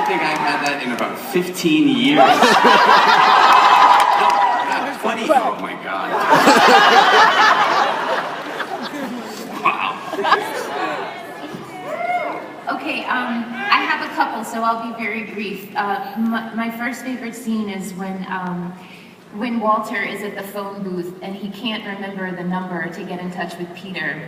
don't think I've had that in about 15 years. No, not 20. Oh my God. Wow. Okay, I have a couple, so I'll be very brief. My first favorite scene is when Walter is at the phone booth and he can't remember the number to get in touch with Peter.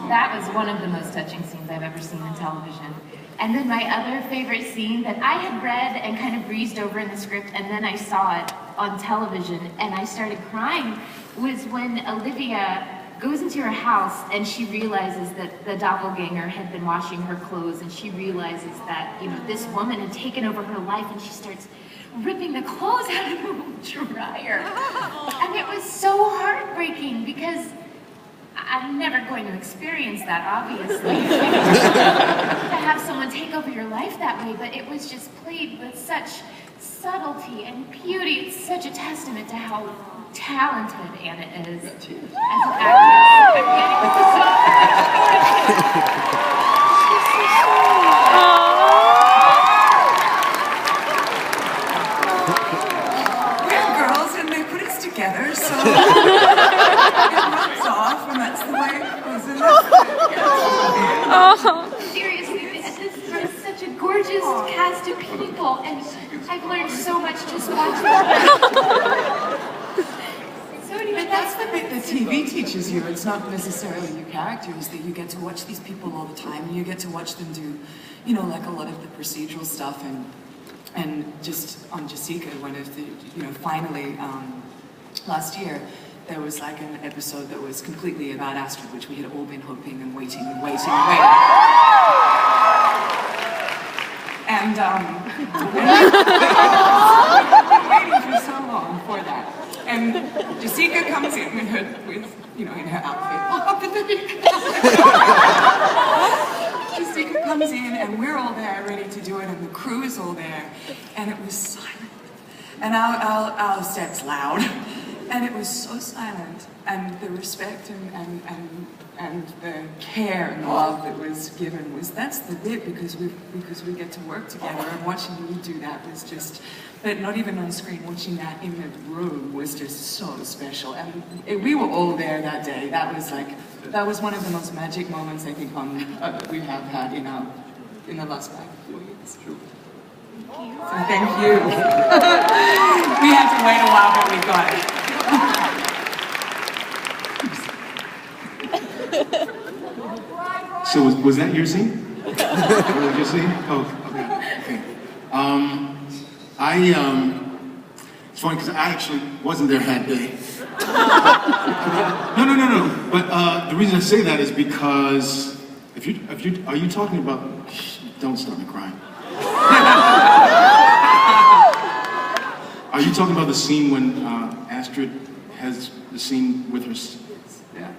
That was one of the most touching scenes I've ever seen on television. And then my other favorite scene that I had read and kind of breezed over in the script, and then I saw it on television and I started crying, was when Olivia goes into her house and she realizes that the doppelganger had been washing her clothes, and she realizes that, you know, this woman had taken over her life, and she starts ripping the clothes out of the dryer. And it was so heartbreaking because I'm never going to experience that, obviously, to have someone take over your life that way, but it was just played with such subtlety and beauty. It's such a testament to how talented Anna is as an actress. I'm getting We're girls and they put us together, so it rubs off, and that's the way it goes. Seriously, this is such a gorgeous cast of people, and I've learned so much just watching them. But that's the bit that TV teaches you. It's not necessarily your characters, that you get to watch these people all the time. You get to watch them do, you know, like a lot of the procedural stuff, and just on Jessica, one of the, you know, finally, last year, there was like an episode that was completely about Astrid, which we had all been hoping and waiting and waiting and waiting. And, waiting for so long for that. And Jessica comes in with her, you know, in her outfit. Jessica comes in and we're all there ready to do it, and the crew is all there, and it was silent. And our set's loud, and it was so silent, and the respect and the care and the love that was given was, that's the bit, because we get to work together, and watching you do that was just, but not even on screen, watching that in the room was just so special. And we were all there that day. That was one of the most magic moments I think we have had in the last 5 years. So thank you. We had to wait a while, but we got it. So was that your scene? Was that your scene? Oh, okay. It's funny because I actually wasn't there that day. No. But the reason I say that is because are you talking about? Don't start me crying. Are you talking about the scene when Astrid has the scene with her? Yeah.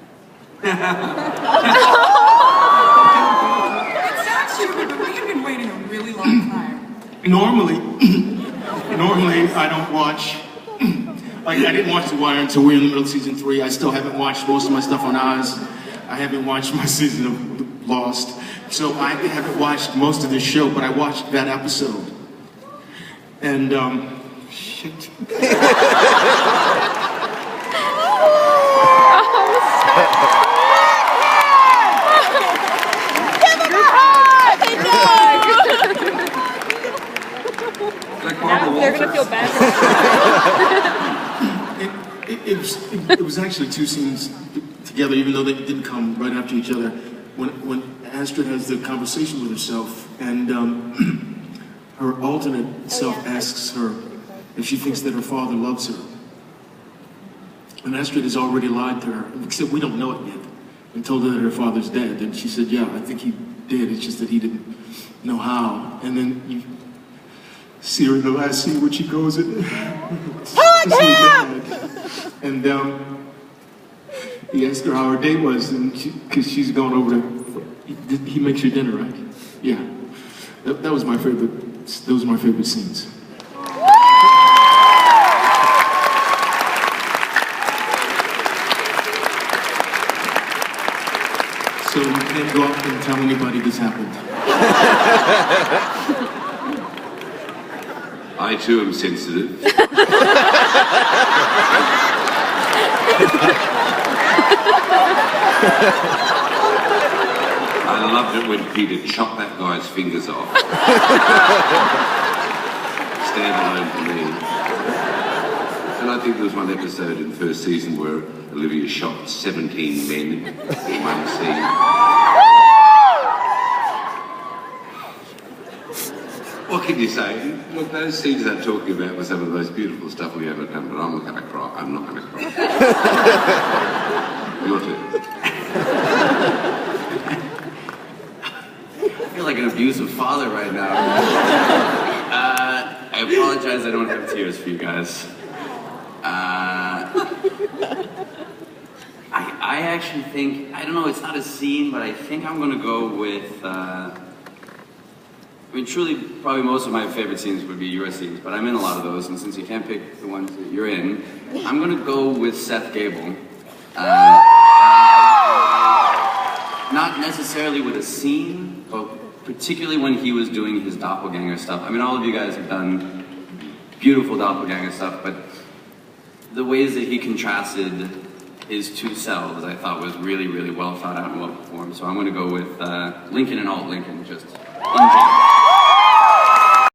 It sounds stupid, but we have been waiting a really long time. Normally I don't watch. Like, I didn't watch The Wire until we were in the middle of season 3. I still haven't watched most of my stuff on Oz. I haven't watched my season of Lost. So I haven't watched most of this show, but I watched that episode. And, shit. They're gonna feel bad. It was actually 2 scenes together, even though they didn't come right after each other. When Astrid has the conversation with herself, and her alternate self asks her if she thinks that her father loves her. And Astrid has already lied to her, except we don't know it yet, and told her that her father's dead. And she said, yeah, I think he did, it's just that he didn't know how. And then you see her in the last scene when she goes in. And he asked her how her day was, and because she's gone over to, he makes your dinner, right? Yeah. That was my favorite, those were my favorite scenes. can't go out and tell anybody this happened. I too am sensitive. I loved it when Peter chopped that guy's fingers off. Stand alone for me. And I think there was one episode in the first season where Olivia shot 17 men in one scene. What can you say? Look, those scenes I'm talking about were some of the most beautiful stuff we ever done, but I'm not going to cry. I'm not going to cry. Your turn. I feel like an abusive father right now. I apologize, I don't have tears for you guys. I actually think, I don't know, it's not a scene, but I think I'm gonna go with, I mean, truly, probably most of my favorite scenes would be your scenes, but I'm in a lot of those, and since you can't pick the ones that you're in, I'm gonna go with Seth Gable. Not necessarily with a scene, but particularly when he was doing his doppelganger stuff. I mean, all of you guys have done beautiful doppelganger stuff, but the ways that he contrasted his two selves, I thought was really, really well thought out and well performed. So I'm going to go with Lincoln and Alt Lincoln, just in general.